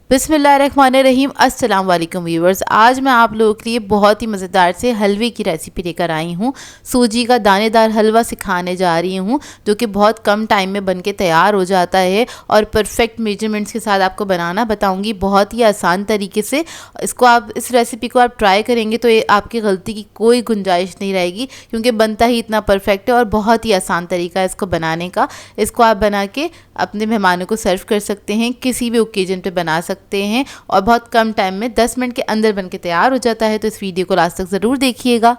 बिस्मिल्लाहिर्रहमानिर्रहीम। अस्सलाम वालेकुम व्यूवर्स। आज मैं आप लोगों के लिए बहुत ही मज़ेदार से हलवे की रेसिपी लेकर आई हूँ। सूजी का दानेदार हलवा सिखाने जा रही हूँ जो कि बहुत कम टाइम में बनके तैयार हो जाता है और परफेक्ट मेजरमेंट्स के साथ आपको बनाना बताऊँगी बहुत ही आसान तरीके से। इस रेसिपी को आप ट्राई करेंगे तो आपकी गलती की कोई गुंजाइश नहीं रहेगी क्योंकि बनता ही इतना परफेक्ट है और बहुत ही आसान तरीका है इसको बनाने का। इसको आप बना के अपने मेहमानों को सर्व कर सकते हैं, किसी भी ओकेजन पे बना सकते हैं और बहुत कम टाइम में 10 मिनट के अंदर बनके तैयार हो जाता है। तो इस वीडियो को लास्ट तक ज़रूर देखिएगा।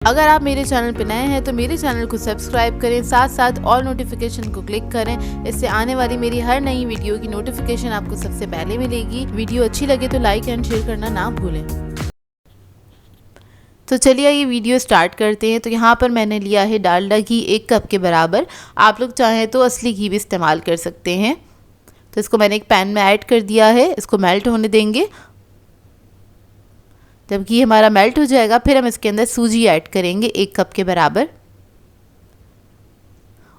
अगर आप मेरे चैनल पर नए हैं तो मेरे चैनल को सब्सक्राइब करें, साथ साथ ऑल नोटिफिकेशन को क्लिक करें। इससे आने वाली मेरी हर नई वीडियो की नोटिफिकेशन आपको सबसे पहले मिलेगी। वीडियो अच्छी लगे तो लाइक एंड शेयर करना ना भूलें। तो चलिए ये वीडियो स्टार्ट करते हैं। तो यहाँ पर मैंने लिया है डालडा घी 1 कप के बराबर। आप लोग चाहें तो असली घी भी इस्तेमाल कर सकते हैं। तो इसको मैंने एक पैन में ऐड कर दिया है, इसको मेल्ट होने देंगे। जब घी हमारा मेल्ट हो जाएगा फिर हम इसके अंदर सूजी ऐड करेंगे 1 कप के बराबर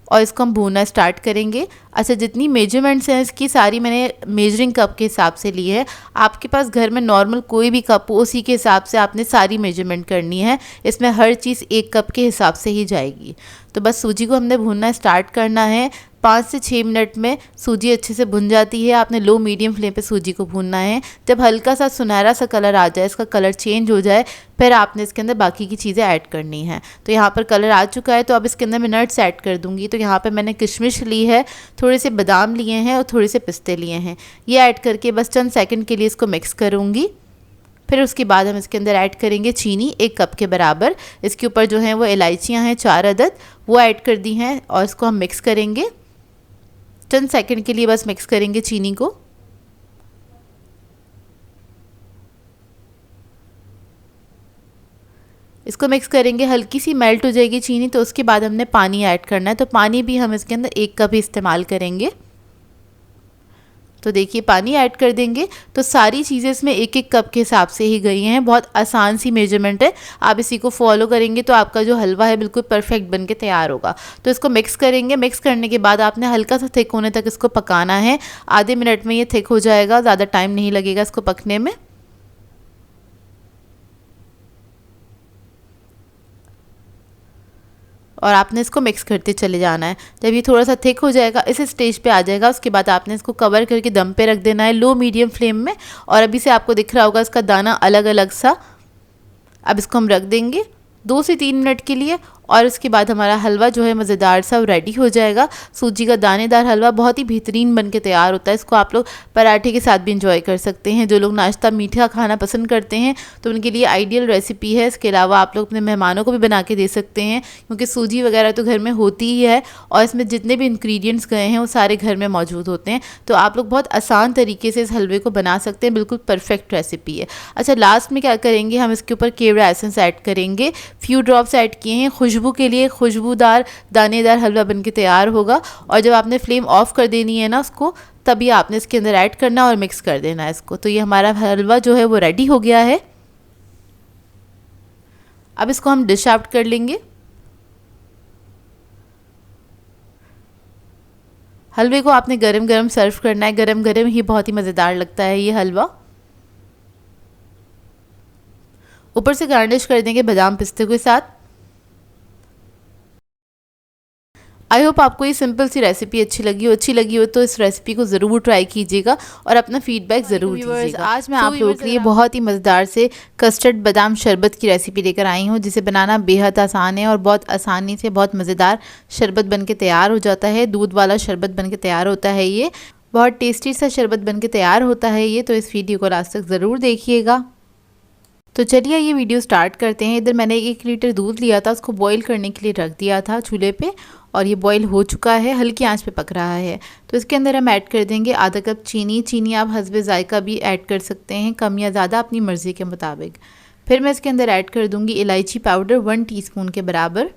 और इसको हम भूनना स्टार्ट करेंगे। अच्छा, जितनी मेजरमेंट्स हैं इसकी सारी मैंने मेजरिंग कप के हिसाब से ली है। आपके पास घर में नॉर्मल कोई भी कप हो उसी के हिसाब से आपने सारी मेजरमेंट करनी है। इसमें हर चीज़ 1 कप के हिसाब से ही जाएगी। तो बस सूजी को हमने भूनना स्टार्ट करना है। 5 से 6 मिनट में सूजी अच्छे से भुन जाती है। आपने लो मीडियम फ्लेम पे सूजी को भूनना है। जब हल्का सा सुनहरा सा कलर आ जाए, इसका कलर चेंज हो जाए, फिर आपने इसके अंदर बाकी की चीज़ें ऐड करनी है। तो यहाँ पर कलर आ चुका है तो अब इसके अंदर मैं नट्स ऐड कर दूँगी। तो यहाँ पर मैंने किशमिश ली है, थोड़े से बादाम लिए हैं और थोड़े से पिस्ते लिए हैं। ये ऐड करके बस चंद सेकंड के लिए इसको मिक्स करूँगी। फिर उसके बाद हम इसके अंदर ऐड करेंगे चीनी 1 कप के बराबर। इसके ऊपर जो है वो इलायचियाँ हैं 4 अदद, वो ऐड कर दी हैं और इसको हम मिक्स करेंगे। चंद सेकंड के लिए बस मिक्स करेंगे चीनी को। इसको मिक्स करेंगे, हल्की सी मेल्ट हो जाएगी चीनी तो उसके बाद हमने पानी ऐड करना है। तो पानी भी हम इसके अंदर 1 कप ही इस्तेमाल करेंगे। तो देखिए पानी ऐड कर देंगे। तो सारी चीज़ें इसमें 1-1 कप के हिसाब से ही गई हैं। बहुत आसान सी मेजरमेंट है, आप इसी को फॉलो करेंगे तो आपका जो हलवा है बिल्कुल परफेक्ट बन के तैयार होगा। तो इसको मिक्स करेंगे। मिक्स करने के बाद आपने हल्का सा थिक होने तक इसको पकाना है। आधे मिनट में ये थिक हो जाएगा, ज़्यादा टाइम नहीं लगेगा इसको पकने में। और आपने इसको मिक्स करते चले जाना है। जब ये थोड़ा सा थिक हो जाएगा, इस स्टेज पे आ जाएगा, उसके बाद आपने इसको कवर करके दम पे रख देना है लो मीडियम फ्लेम में। और अभी से आपको दिख रहा होगा इसका दाना अलग अलग सा। अब इसको हम रख देंगे 2 से 3 मिनट के लिए और उसके बाद हमारा हलवा जो है मज़ेदार सा रेडी हो जाएगा। सूजी का दानेदार हलवा बहुत ही बेहतरीन बन के तैयार होता है। इसको आप लोग पराठे के साथ भी इंजॉय कर सकते हैं। जो लोग नाश्ता मीठा खाना पसंद करते हैं तो उनके लिए आइडियल रेसिपी है। इसके अलावा आप लोग अपने मेहमानों को भी बना के दे सकते हैं क्योंकि सूजी वगैरह तो घर में होती ही है और इसमें जितने भी इंग्रेडिएंट्स गए हैं वो सारे घर में मौजूद होते हैं। तो आप लोग बहुत आसान तरीके से इस हलवे को बना सकते हैं, बिल्कुल परफेक्ट रेसिपी है। अच्छा, लास्ट में क्या करेंगे, हम इसके ऊपर केवड़ा एसेंस ऐड करेंगे। फ्यू ड्रॉप्स ऐड किए हैं खुशबू के लिए। खुशबूदार दानेदार हलवा बनके तैयार होगा। और जब आपने फ्लेम ऑफ कर देनी है ना उसको, तभी आपने इसके अंदर ऐड करना और मिक्स कर देना है इसको। तो ये हमारा हलवा जो है वो रेडी हो गया है। अब इसको हम डिश आउट कर लेंगे। हलवे को आपने गरम गरम सर्व करना है। गरम गरम ही बहुत ही मज़ेदार लगता है ये हलवा। ऊपर से गार्निश कर देंगे बादाम पिस्ते के साथ। आई होप आपको ये सिंपल सी रेसिपी अच्छी लगी हो तो इस रेसिपी को ज़रूर ट्राई कीजिएगा और अपना फीडबैक ज़रूर दीजिएगा। आज मैं आप लोगों के लिए बहुत ही मज़ेदार से कस्टर्ड बादाम शरबत की रेसिपी लेकर आई हूँ जिसे बनाना बेहद आसान है और बहुत आसानी से बहुत मज़ेदार शरबत बनके तैयार हो जाता है। दूध वाला शरबत बनके तैयार होता है, ये बहुत टेस्टी सा शरबत बनके तैयार होता है ये। तो इस वीडियो को लास्ट तक ज़रूर देखिएगा। तो चलिए ये वीडियो स्टार्ट करते हैं। इधर मैंने 1 लीटर दूध लिया था, उसको बॉईल करने के लिए रख दिया था चूल्हे पे और ये बॉईल हो चुका है, हल्की आंच पे पक रहा है। तो इसके अंदर हम ऐड कर देंगे आधा कप चीनी। चीनी आप हस्बे जायका भी ऐड कर सकते हैं, कम या ज़्यादा अपनी मर्ज़ी के मुताबिक। फिर मैं इसके अंदर ऐड कर दूँगी इलायची पाउडर 1 टीस्पून के बराबर।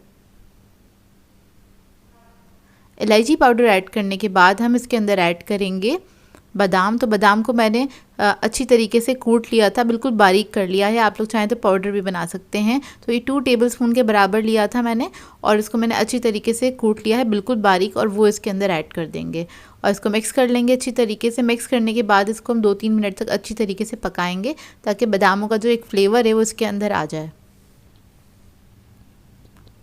इलायची पाउडर ऐड करने के बाद हम इसके अंदर ऐड करेंगे बादाम, तो बादाम को मैंने अच्छी तरीके से कूट लिया था, बिल्कुल बारीक कर लिया है। आप लोग चाहें तो पाउडर भी बना सकते हैं। तो ये 2 टेबलस्पून के बराबर लिया था मैंने और इसको मैंने अच्छी तरीके से कूट लिया है, बिल्कुल बारीक, और वो इसके अंदर ऐड कर देंगे और इसको मिक्स कर लेंगे अच्छी तरीके से। मिक्स करने के बाद इसको हम 2-3 मिनट तक अच्छी तरीके से पकाएंगे ताकि बादामों का जो एक फ्लेवर है वो इसके अंदर आ जाए।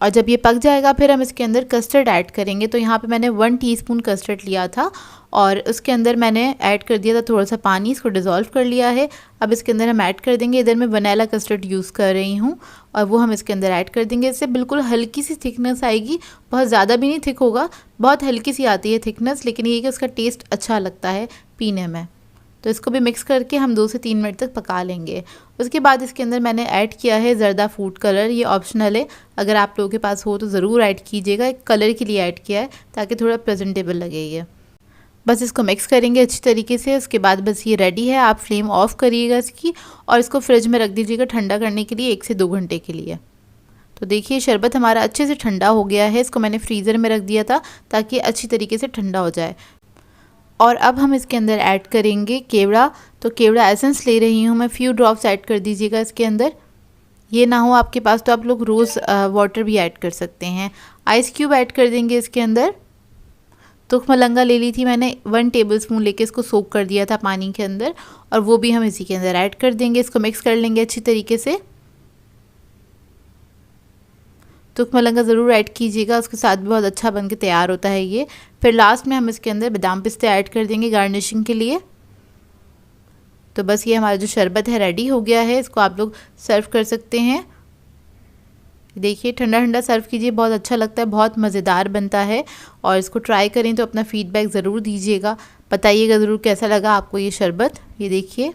और जब ये पक जाएगा फिर हम इसके अंदर कस्टर्ड ऐड करेंगे। तो यहाँ पे मैंने 1 टीस्पून कस्टर्ड लिया था और उसके अंदर मैंने ऐड कर दिया था थोड़ा सा पानी, इसको डिज़ोल्व कर लिया है। अब इसके अंदर हम ऐड कर देंगे, इधर मैं वनीला कस्टर्ड यूज़ कर रही हूँ और वो हम इसके अंदर ऐड कर देंगे। इससे बिल्कुल हल्की सी थिकनेस आएगी, बहुत ज़्यादा भी नहीं थिक होगा, बहुत हल्की सी आती है थिकनेस, लेकिन ये कि उसका टेस्ट अच्छा लगता है पीने में। तो इसको भी मिक्स करके हम 2 से 3 मिनट तक पका लेंगे। उसके बाद इसके अंदर मैंने ऐड किया है ज़र्दा फूड कलर, ये ऑप्शनल है, अगर आप लोगों के पास हो तो ज़रूर ऐड कीजिएगा। एक कलर के लिए ऐड किया है ताकि थोड़ा प्रेजेंटेबल लगे ये। बस इसको मिक्स करेंगे अच्छी तरीके से। उसके बाद बस ये रेडी है। आप फ्लेम ऑफ करिएगा इसकी और इसको फ्रिज में रख दीजिएगा ठंडा करने के लिए 1 से 2 घंटे के लिए। तो देखिए शरबत हमारा अच्छे से ठंडा हो गया है। इसको मैंने फ्रीज़र में रख दिया था ताकि अच्छी तरीके से ठंडा हो जाए। और अब हम इसके अंदर ऐड करेंगे केवड़ा। तो केवड़ा एसेंस ले रही हूँ मैं, फ्यू ड्रॉप्स ऐड कर दीजिएगा इसके अंदर। ये ना हो आपके पास तो आप लोग रोज़ वाटर भी ऐड कर सकते हैं। आइस क्यूब ऐड कर देंगे इसके अंदर। तुख मलंगा ले ली थी मैंने, 1 टेबलस्पून लेके इसको सोक कर दिया था पानी के अंदर और वो भी हम इसी के अंदर ऐड कर देंगे। इसको मिक्स कर लेंगे अच्छी तरीके से। तुख मलंगा ज़रूर ऐड कीजिएगा, उसके साथ भी बहुत अच्छा बन के तैयार होता है ये। फिर लास्ट में हम इसके अंदर बादाम पिस्ते ऐड कर देंगे गार्निशिंग के लिए। तो बस ये हमारा जो शरबत है रेडी हो गया है, इसको आप लोग सर्व कर सकते हैं। देखिए ठंडा ठंडा सर्व कीजिए, बहुत अच्छा लगता है, बहुत मज़ेदार बनता है। और इसको ट्राई करें तो अपना फीडबैक ज़रूर दीजिएगा, बताइएगा ज़रूर कैसा लगा आपको ये शरबत। ये देखिए,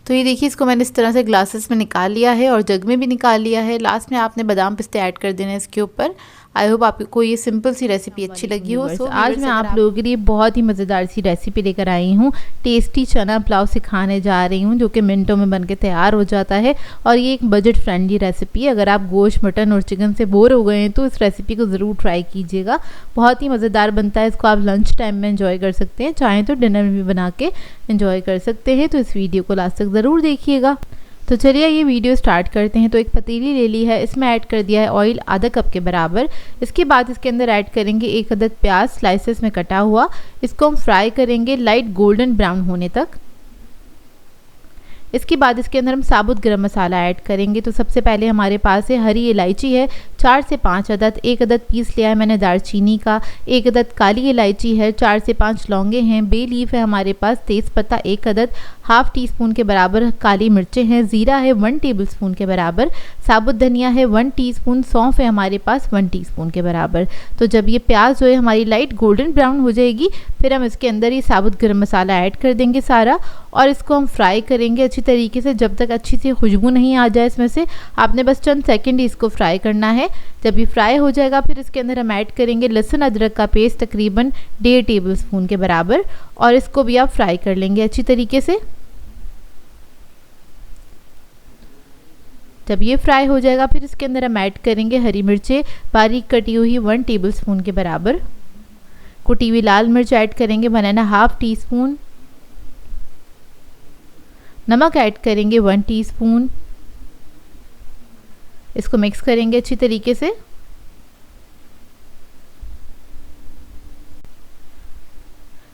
तो ये देखिए इसको मैंने इस तरह से ग्लासेस में निकाल लिया है और जग में भी निकाल लिया है। लास्ट में आपने बादाम पिस्ते ऐड कर देना है इसके ऊपर। आई होप आपको ये सिंपल सी रेसिपी अच्छी लगी हो। आज मैं आप लोगों के लिए बहुत ही मज़ेदार सी रेसिपी लेकर आई हूँ। टेस्टी चना पुलाव सिखाने जा रही हूँ जो कि मिनटों में बनके तैयार हो जाता है और ये एक बजट फ्रेंडली रेसिपी है। अगर आप गोश्त, मटन और चिकन से बोर हो गए हैं तो इस रेसिपी को ज़रूर ट्राई कीजिएगा, बहुत ही मज़ेदार बनता है। इसको आप लंच टाइम में एंजॉय कर सकते हैं, चाहें तो डिनर में भी बना के एंजॉय कर सकते हैं। तो इस वीडियो को लास्ट तक ज़रूर देखिएगा। तो चलिए ये वीडियो स्टार्ट करते हैं। तो एक पतीली ले ली है, इसमें ऐड कर दिया है ऑयल आधा कप के बराबर। इसके बाद इसके अंदर ऐड करेंगे 1 अदद प्याज स्लाइसेस में कटा हुआ। इसको हम फ्राई करेंगे लाइट गोल्डन ब्राउन होने तक। इसके बाद इसके अंदर हम साबुत गरम मसाला ऐड करेंगे। तो सबसे पहले हमारे पास है हरी इलायची है 4 से 5 अदद, 1 अदद पीस लिया है मैंने दालचीनी का, 1 अदद काली इलायची है, 4 से 5 लौंगे हैं, बे लीफ है हमारे पास, तेज़पत्ता 1 अदद, हाफ टी स्पून के बराबर काली मिर्चें हैं, ज़ीरा है 1 टेबलस्पून के बराबर, साबुत धनिया है 1 टीस्पून, सौंफ है हमारे पास 1 टीस्पून के बराबर। तो जब ये प्याज जो है हमारी लाइट गोल्डन ब्राउन हो जाएगी फिर हम इसके अंदर ये साबुत गरम मसाला ऐड कर देंगे सारा और इसको हम फ्राई करेंगे अच्छी तरीके से जब तक अच्छी सी खुशबू नहीं आ जाए इसमें से। आपने बस चंद सेकंड ही इसको फ्राई करना है। जब ये फ्राई हो जाएगा फिर इसके अंदर हम ऐड करेंगे लहसुन अदरक का पेस्ट तकरीबन 1.5 टेबलस्पून के बराबर और इसको भी आप फ्राई कर लेंगे अच्छी तरीके से। जब ये फ्राई हो जाएगा फिर इसके अंदर हम ऐड करेंगे हरी मिर्चें बारीक कटी हुई 1 टेबलस्पून के बराबर, कुटी हुई लाल मिर्च ऐड करेंगे 1.5 टीस्पून, नमक ऐड करेंगे 1 टीस्पून। इसको मिक्स करेंगे अच्छी तरीके से।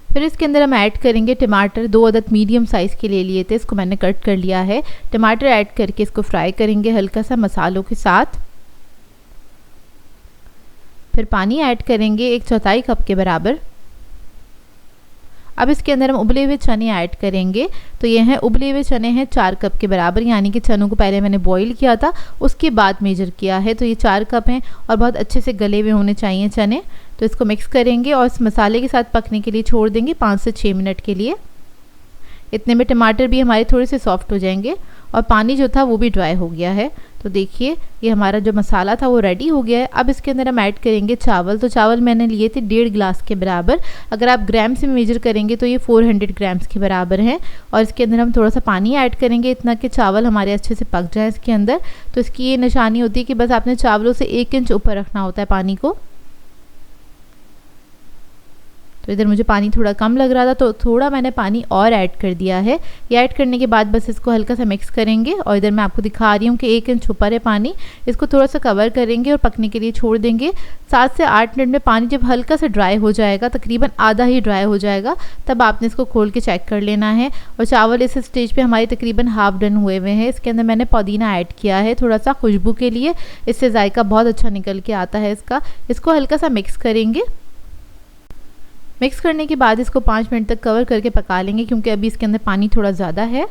फिर इसके अंदर हम ऐड करेंगे टमाटर, 2 अदद मीडियम साइज़ के ले लिए थे, इसको मैंने कट कर लिया है। टमाटर ऐड करके इसको फ्राई करेंगे हल्का सा मसालों के साथ। फिर पानी ऐड करेंगे 1/4 कप के बराबर। अब इसके अंदर हम उबले हुए चने ऐड करेंगे। तो ये हैं उबले हुए चने हैं 4 कप के बराबर, यानी कि चनों को पहले मैंने बॉईल किया था उसके बाद मेजर किया है। तो ये 4 कप हैं और बहुत अच्छे से गले हुए होने चाहिए चने। तो इसको मिक्स करेंगे और इस मसाले के साथ पकने के लिए छोड़ देंगे 5 से 6 मिनट के लिए। इतने में टमाटर भी हमारे थोड़े से सॉफ्ट हो जाएंगे और पानी जो था वो भी ड्राई हो गया है। तो देखिए ये हमारा जो मसाला था वो रेडी हो गया है। अब इसके अंदर हम ऐड करेंगे चावल। तो चावल मैंने लिए थे 1.5 गिलास के बराबर, अगर आप ग्राम से मेजर करेंगे तो ये 400 ग्राम्स के बराबर हैं। और इसके अंदर हम थोड़ा सा पानी ऐड करेंगे इतना कि चावल हमारे अच्छे से पक जाए इसके अंदर। तो इसकी ये निशानी होती है कि बस आपने चावलों से 1 इंच ऊपर रखना होता है पानी को। तो इधर मुझे पानी थोड़ा कम लग रहा था तो थोड़ा मैंने पानी और ऐड कर दिया है। ये ऐड करने के बाद बस इसको हल्का सा मिक्स करेंगे और इधर मैं आपको दिखा रही हूँ कि 1 इंच ऊपर है पानी। इसको थोड़ा सा कवर करेंगे और पकने के लिए छोड़ देंगे। 7 से 8 मिनट में पानी जब हल्का सा ड्राई हो जाएगा, तकरीबन आधा ही ड्राई हो जाएगा, तब आपने इसको खोल के चेक कर लेना है। और चावल इस स्टेज पे हमारे तकरीबन हाफ डन हुए हुए हैं। इसके अंदर मैंने पुदीना ऐड किया है थोड़ा सा खुशबू के लिए, इससे जायका बहुत अच्छा निकल के आता है इसका। इसको हल्का सा मिक्स करेंगे। मिक्स करने के बाद इसको 5 मिनट तक कवर करके पका लेंगे, क्योंकि अभी इसके अंदर पानी थोड़ा ज़्यादा है।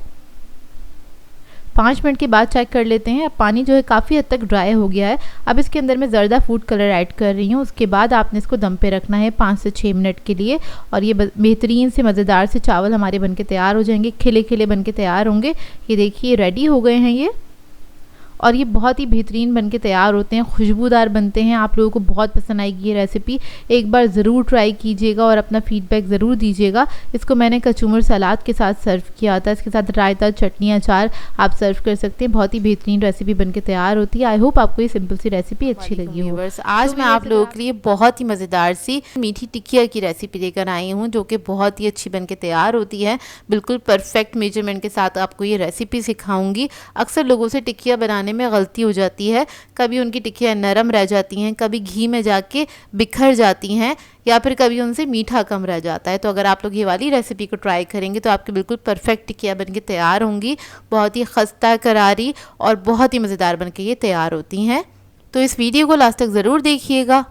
5 मिनट के बाद चेक कर लेते हैं। अब पानी जो है काफ़ी हद तक ड्राई हो गया है। अब इसके अंदर मैं ज़र्दा फूड कलर ऐड कर रही हूँ। उसके बाद आपने इसको दम पे रखना है 5 से 6 मिनट के लिए, और ये बेहतरीन से मज़ेदार से चावल हमारे बनके तैयार हो जाएंगे, खिले खिले बनके तैयार होंगे। ये देखिए रेडी हो गए हैं ये, और ये बहुत ही बेहतरीन बनके तैयार होते हैं, खुशबूदार बनते हैं। आप लोगों को बहुत पसंद आएगी ये रेसिपी। एक बार ज़रूर ट्राई कीजिएगा और अपना फीडबैक ज़रूर दीजिएगा। इसको मैंने कचूमर सलाद के साथ सर्व किया था। इसके साथ रायता, चटनी, अचार आप सर्व कर सकते हैं। बहुत ही बेहतरीन रेसिपी बनके तैयार होती है। आई होप आपको ये सिंपल सी रेसिपी अच्छी लगी हो। आज मैं आप लोगों के लिए बहुत ही मज़ेदार सी मीठी टिकिया की रेसिपी लेकर आई हूँ, जो कि बहुत ही अच्छी बनके तैयार होती है। बिल्कुल परफेक्ट मेजरमेंट के साथ आपको ये रेसिपी सिखाऊंगी। अक्सर लोगों से टिकिया बनाने में गलती हो जाती है, कभी उनकी टिकियाँ नरम रह जाती हैं, कभी घी में जाके बिखर जाती हैं, या फिर कभी उनसे मीठा कम रह जाता है। तो अगर आप लोग ये वाली रेसिपी को ट्राई करेंगे तो आपकी बिल्कुल परफेक्ट टिकिया बनके तैयार होंगी। बहुत ही खस्ता करारी और बहुत ही मज़ेदार बनके ये तैयार होती हैं। तो इस वीडियो को लास्ट तक ज़रूर देखिएगा।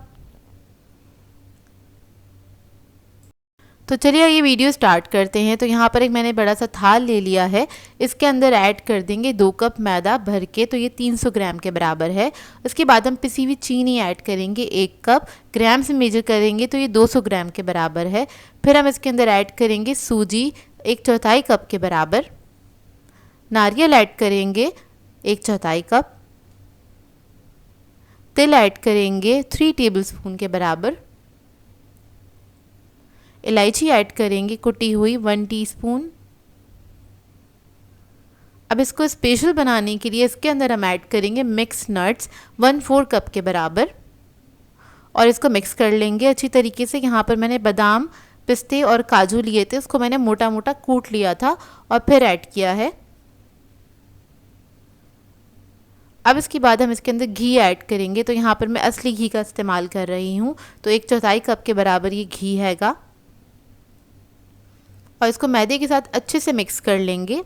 तो चलिए ये वीडियो स्टार्ट करते हैं। तो यहाँ पर एक मैंने बड़ा सा थाल ले लिया है। इसके अंदर ऐड कर देंगे 2 कप मैदा भर के, तो ये 300 ग्राम के बराबर है। उसके बाद हम पिसी हुई चीनी ऐड करेंगे 1 कप, ग्राम से मेजर करेंगे तो ये 200 ग्राम के बराबर है। फिर हम इसके अंदर ऐड करेंगे सूजी 1/4 कप के बराबर, नारियल ऐड करेंगे 1/4 कप, तिल ऐड करेंगे 3 टेबलस्पून के बराबर, इलायची ऐड करेंगे कुटी हुई 1 टीस्पून। अब इसको स्पेशल बनाने के लिए इसके अंदर हम ऐड करेंगे मिक्स नट्स 1/4 कप के बराबर, और इसको मिक्स कर लेंगे अच्छी तरीके से। यहाँ पर मैंने बादाम, पिस्ते और काजू लिए थे, उसको मैंने मोटा मोटा कूट लिया था और फिर ऐड किया है। अब इसके बाद हम इसके अंदर घी ऐड करेंगे। तो यहाँ पर मैं असली घी का इस्तेमाल कर रही हूँ, तो 1/4 कप के बराबर ये घी हैगा, और इसको मैदे के साथ अच्छे से मिक्स कर लेंगे।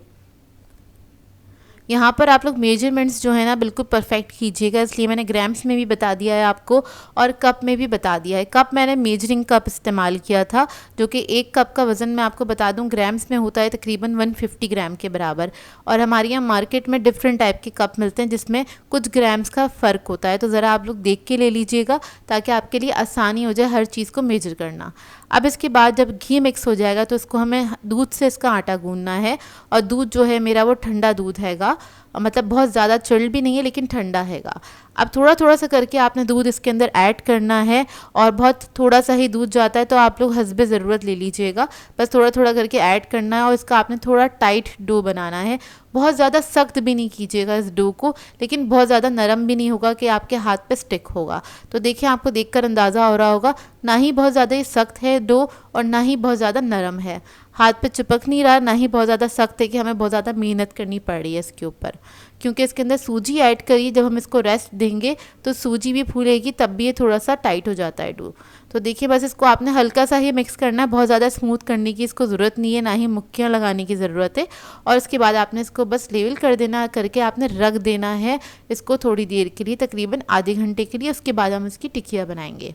यहाँ पर आप लोग मेजरमेंट्स जो है ना बिल्कुल परफेक्ट कीजिएगा, इसलिए मैंने ग्राम्स में भी बता दिया है आपको और कप में भी बता दिया है। कप मैंने मेजरिंग कप इस्तेमाल किया था, जो कि 1 कप का वज़न मैं आपको बता दूं ग्राम्स में होता है तकरीबन 150 ग्राम के बराबर। और हमारे यहाँ मार्केट में डिफरेंट टाइप के कप मिलते हैं जिसमें कुछ ग्राम्स का फ़र्क होता है, तो ज़रा आप लोग देख के ले लीजिएगा ताकि आपके लिए आसानी हो जाए हर चीज़ को मेजर करना। अब इसके बाद जब घी मिक्स हो जाएगा तो इसको हमें दूध से इसका आटा गूंदना है, और दूध जो है मेरा वो ठंडा दूध हैगा, मतलब बहुत ज़्यादा चिल्ड भी नहीं है लेकिन ठंडा हैगा। अब थोड़ा थोड़ा सा करके आपने दूध इसके अंदर ऐड करना है, और बहुत थोड़ा सा ही दूध जाता है तो आप लोग हस्बे ज़रूरत ले लीजिएगा। बस थोड़ा थोड़ा करके ऐड करना है, और इसका आपने थोड़ा टाइट डो बनाना है। बहुत ज़्यादा सख्त भी नहीं कीजिएगा इस डो को, लेकिन बहुत ज़्यादा नरम भी नहीं होगा कि आपके हाथ पे स्टिक होगा। तो देखिए आपको देखकर अंदाज़ा हो रहा होगा, ना ही बहुत ज़्यादा ये सख्त है डो और ना ही बहुत ज़्यादा नरम है, हाथ पे चिपक नहीं रहा, ना ही बहुत ज़्यादा सख्त है कि हमें बहुत ज़्यादा मेहनत करनी पड़ रही है इसके ऊपर, क्योंकि इसके अंदर सूजी ऐड करिए। जब हम इसको रेस्ट देंगे तो सूजी भी फूलेगी, तब भी ये थोड़ा सा टाइट हो जाता है डो। तो देखिए बस इसको आपने हल्का सा ही मिक्स करना है, बहुत ज़्यादा स्मूथ करने की इसको ज़रूरत नहीं है, ना ही मुक्कियाँ लगाने की ज़रूरत है। और इसके बाद आपने इसको बस लेवल कर देना, करके आपने रख देना है इसको थोड़ी देर के लिए, तकरीबन आधे घंटे के लिए। उसके बाद हम इसकी टिकिया बनाएंगे।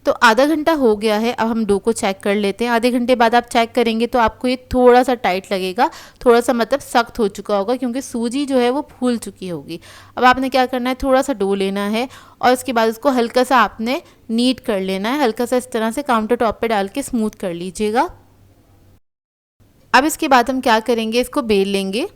तो आधा घंटा हो गया है, अब हम डो को चेक कर लेते हैं। आधे घंटे बाद आप चेक करेंगे तो आपको ये थोड़ा सा टाइट लगेगा, थोड़ा सा मतलब सख्त हो चुका होगा, क्योंकि सूजी जो है वो फूल चुकी होगी। अब आपने क्या करना है, थोड़ा सा डो लेना है और उसके बाद उसको हल्का सा आपने नीट कर लेना है, हल्का सा इस तरह से काउंटर टॉप पे डाल के स्मूथ कर लीजिएगा। अब इसके बाद हम क्या करेंगे, इसको बेल लेंगे।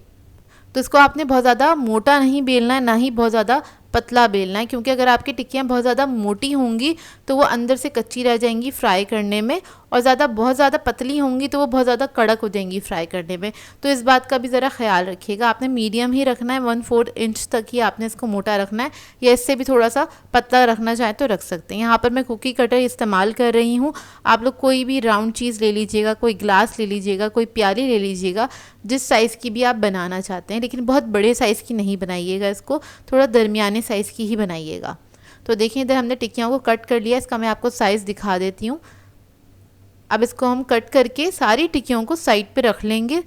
तो इसको आपने बहुत ज़्यादा मोटा नहीं बेलना है, ना ही बहुत ज़्यादा पतला बेलना है, क्योंकि अगर आपकी टिक्कियाँ बहुत ज़्यादा मोटी होंगी तो वो अंदर से कच्ची रह जाएंगी फ्राई करने में, और बहुत ज़्यादा पतली होंगी तो वो बहुत ज़्यादा कड़क हो जाएंगी फ्राई करने में। तो इस बात का भी ज़रा ख्याल रखिएगा, आपने मीडियम ही रखना है, 1/4 इंच तक ही आपने इसको मोटा रखना है, या इससे भी थोड़ा सा पतला रखना चाहें तो रख सकते हैं। यहाँ पर मैं कुकी कटर इस्तेमाल कर रही हूँ। आप लोग कोई भी राउंड चीज़ ले लीजिएगा, कोई ग्लास ले लीजिएगा, कोई प्याली ले लीजिएगा, जिस साइज़ की भी आप बनाना चाहते हैं, लेकिन बहुत बड़े साइज़ की नहीं बनाइएगा, इसको थोड़ा दरमियाने साइज़ की ही बनाइएगा। तो देखिए इधर हमने टिक्कियों को कट कर लिया, इसका मैं आपको साइज़ दिखा देती हूँ। अब इसको हम कट करके सारी टिक्कियों को साइड पे रख लेंगे।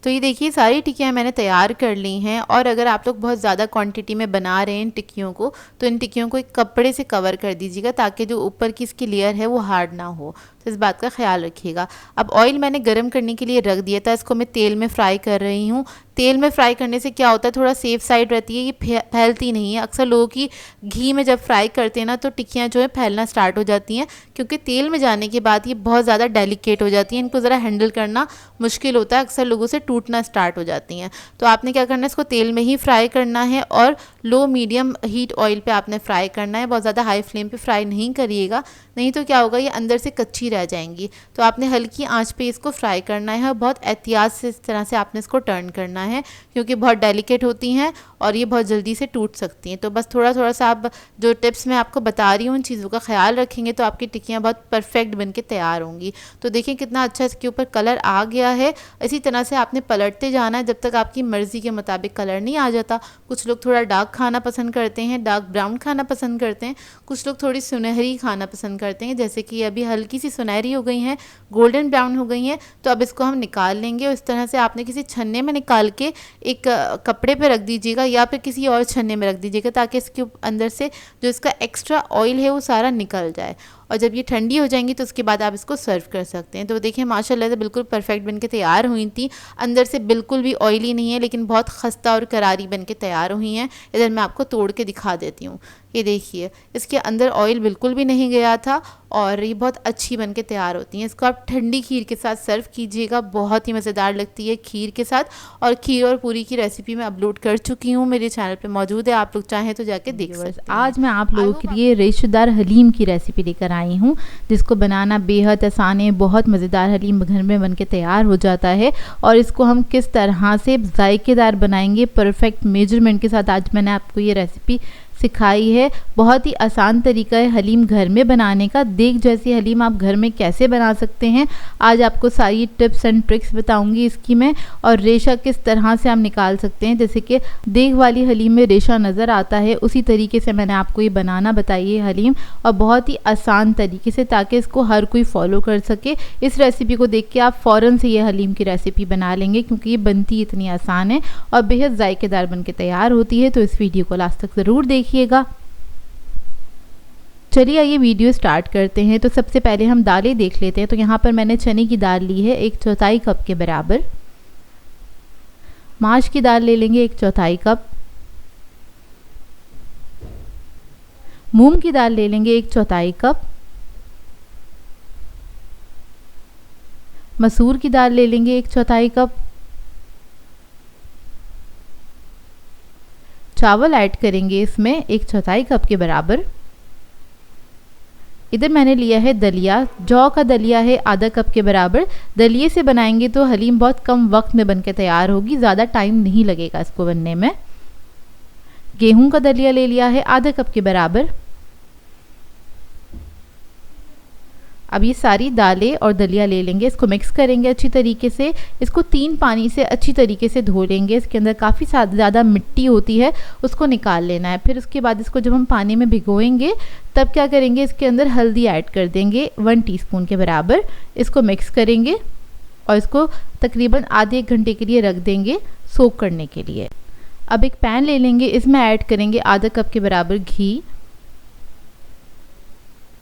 तो ये देखिए सारी टिक्कियाँ मैंने तैयार कर ली हैं। और अगर आप लोग बहुत ज़्यादा क्वांटिटी में बना रहे हैं इन टिक्कियों को, तो इन टिक्कियों को एक कपड़े से कवर कर दीजिएगा, ताकि जो ऊपर की इसकी लेयर है वो हार्ड ना हो। तो इस बात का ख्याल रखिएगा। अब ऑयल मैंने गर्म करने के लिए रख दिया था, इसको मैं तेल में फ्राई कर रही हूँ। तेल में फ्राई करने से क्या होता है, थोड़ा सेफ साइड रहती है, ये फैलती नहीं है। अक्सर लोगों की घी में जब फ्राई करते हैं ना, तो टिक्कियाँ जो है फैलना स्टार्ट हो जाती हैं, क्योंकि तेल में जाने के बाद ये बहुत ज़्यादा डेलिकेट हो जाती हैं, इनको ज़रा हैंडल करना मुश्किल होता है, अक्सर लोगों से टूटना स्टार्ट हो जाती हैं। तो आपने क्या करना है, इसको तेल में ही फ्राई करना है और लो मीडियम हीट ऑयल पे आपने फ्राई करना है। बहुत ज़्यादा हाई फ्लेम पे फ्राई नहीं करिएगा, नहीं तो क्या होगा, ये अंदर से कच्ची रह जाएंगी। तो आपने हल्की आंच पे इसको फ्राई करना है और बहुत एहतियात से इस तरह से आपने इसको टर्न करना है, क्योंकि बहुत डेलिकेट होती हैं और ये बहुत जल्दी से टूट सकती हैं। तो बस थोड़ा थोड़ा सा आप जो टिप्स मैं आपको बता रही हूँ, उन चीज़ों का ख्याल रखेंगे तो आपकी टिक्कियाँ बहुत परफेक्ट बन के तैयार होंगी। तो देखिए कितना अच्छा इसके ऊपर कलर आ गया है। इसी तरह से आपने पलटते जाना है जब तक आपकी मर्ज़ी के मुताबिक कलर नहीं आ जाता। कुछ लोग थोड़ा डार्क खाना पसंद करते हैं, डार्क ब्राउन खाना पसंद करते हैं, कुछ लोग थोड़ी सुनहरी खाना पसंद करते हैं, जैसे कि अभी हल्की सी सुनहरी हो गई हैं, गोल्डन ब्राउन हो गई हैं। तो अब इसको हम निकाल लेंगे। इस तरह से आपने किसी छन्ने में निकाल के एक कपड़े पे रख दीजिएगा, या फिर किसी और छन्ने में रख दीजिएगा, ताकि इसके अंदर से जो इसका एक्स्ट्रा ऑयल है वो सारा निकल जाए। और जब ये ठंडी हो जाएंगी तो उसके बाद आप इसको सर्व कर सकते हैं। तो देखिए माशाल्लाह से बिल्कुल परफेक्ट बनके तैयार हुई थी, अंदर से बिल्कुल भी ऑयली नहीं है, लेकिन बहुत खस्ता और करारी बनके तैयार हुई हैं। इधर मैं आपको तोड़ के दिखा देती हूँ। ये देखिए इसके अंदर ऑयल बिल्कुल भी नहीं गया था और ये बहुत अच्छी बनके तैयार होती हैं। इसको आप ठंडी खीर के साथ सर्व कीजिएगा, बहुत ही मज़ेदार लगती है खीर के साथ। और खीर और पूरी की रेसिपी मैं अपलोड कर चुकी हूँ, मेरे चैनल पे मौजूद है, आप लोग चाहें तो जाके देख सकते हैं। आज मैं आप लोगों के लिए रेशेदार हलीम की रेसिपी लेकर आई हूँ, जिसको बनाना बेहद आसान है। बहुत मज़ेदार हलीम घर में बनके तैयार हो जाता है। और इसको हम किस तरह से जायकेदार बनाएंगे परफेक्ट मेजरमेंट के साथ, आज मैंने आपको ये रेसिपी सिखाई है। बहुत ही आसान तरीका है हलीम घर में बनाने का। देग जैसी हलीम आप घर में कैसे बना सकते हैं, आज आपको सारी टिप्स एंड ट्रिक्स बताऊंगी इसकी मैं। और रेशा किस तरह से आप निकाल सकते हैं, जैसे कि देग वाली हलीम में रेशा नज़र आता है, उसी तरीके से मैंने आपको ये बनाना बताई है हलीम, और बहुत ही आसान तरीके से, ताकि इसको हर कोई फॉलो कर सके। इस रेसिपी को देख के आप फ़ौरन से ये हलीम की रेसिपी बना लेंगे, क्योंकि ये बनती इतनी आसान है और बेहद जायकेदार बन के तैयार होती है। तो इस वीडियो को लास्ट तक ज़रूर देखिएगा। चलिए आइए वीडियो स्टार्ट करते हैं। तो सबसे पहले हम दालें देख लेते हैं। तो यहाँ पर मैंने चने की दाल ली है 1/4 कप के बराबर। माश की दाल ले लेंगे 1/4 कप। मूंग की दाल ले लेंगे 1/4 कप। मसूर की दाल ले लेंगे 1/4 कप। चावल ऐड करेंगे इसमें 1/4 कप के बराबर। इधर मैंने लिया है दलिया, जौ का दलिया है आधा कप के बराबर। दलिये से बनाएंगे तो हलीम बहुत कम वक्त में बनकर तैयार होगी, ज़्यादा टाइम नहीं लगेगा इसको बनने में। गेहूं का दलिया ले लिया है आधा कप के बराबर। अब ये सारी दालें और दलिया ले लेंगे, इसको मिक्स करेंगे अच्छी तरीके से। इसको 3 पानी से अच्छी तरीके से धो लेंगे। इसके अंदर काफ़ी ज़्यादा मिट्टी होती है, उसको निकाल लेना है। फिर उसके बाद इसको जब हम पानी में भिगोएंगे तब क्या करेंगे, इसके अंदर हल्दी ऐड कर देंगे 1 टीस्पून के बराबर। इसको मिक्स करेंगे और इसको तकरीबन आधे 1 घंटे के लिए रख देंगे सोक करने के लिए। अब एक पैन ले लेंगे, इसमें ऐड करेंगे आधा कप के बराबर घी।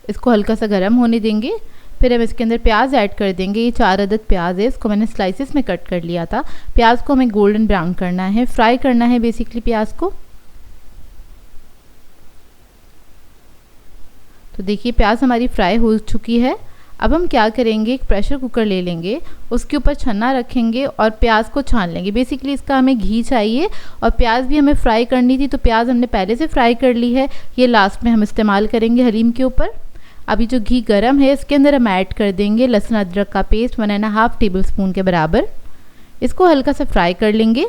इसको हल्का सा गर्म होने देंगे। फिर हम इसके अंदर प्याज ऐड कर देंगे। ये 4 अदद प्याज है, इसको मैंने स्लाइसेस में कट कर लिया था। प्याज को हमें गोल्डन ब्राउन करना है, फ्राई करना है बेसिकली प्याज को। तो देखिए प्याज हमारी फ्राई हो चुकी है। अब हम क्या करेंगे, एक प्रेशर कुकर ले लेंगे, उसके ऊपर छन्ना रखेंगे और प्याज को छान लेंगे। बेसिकली इसका हमें घी चाहिए और प्याज भी हमें फ्राई करनी थी, तो प्याज हमने पहले से फ्राई कर ली है, ये लास्ट में हम इस्तेमाल करेंगे हलीम के ऊपर। अभी जो घी गरम है इसके अंदर हम ऐड कर देंगे लहसुन अदरक का पेस्ट 1.5 टेबलस्पून के बराबर। इसको हल्का सा फ्राई कर लेंगे।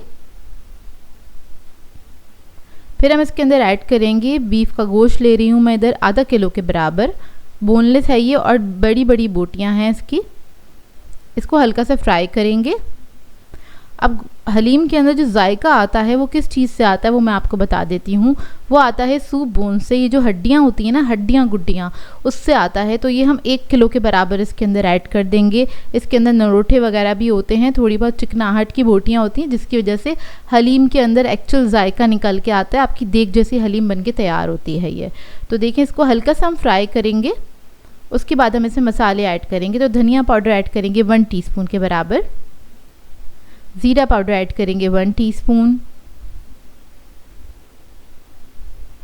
फिर हम इसके अंदर ऐड करेंगे बीफ का गोश्त। ले रही हूँ मैं इधर आधा किलो के बराबर, बोनलेस है ये और बड़ी बड़ी बोटियाँ हैं इसकी। इसको हल्का सा फ्राई करेंगे। अब हलीम के अंदर जो जायका आता है वो किस चीज़ से आता है वो मैं आपको बता देती हूँ। वो आता है सूप बोन से। ये जो हड्डियाँ होती हैं ना, हड्डियाँ गुड्डियाँ, उससे आता है। तो ये हम 1 किलो के बराबर इसके अंदर ऐड कर देंगे। इसके अंदर नरोठे वगैरह भी होते हैं, थोड़ी बहुत चिकनाहट की बोटियाँ होती हैं, जिसकी वजह से हलीम के अंदर एक्चुअल जायका निकल के आता है। आपकी देग जैसी हलीम बन के तैयार होती है ये। तो देखें, इसको हल्का सा हम फ्राई करेंगे। उसके बाद हम इसमें मसाले ऐड करेंगे। तो धनिया पाउडर ऐड करेंगे 1 टीस्पून के बराबर, ज़ीरा पाउडर ऐड करेंगे 1 टीस्पून,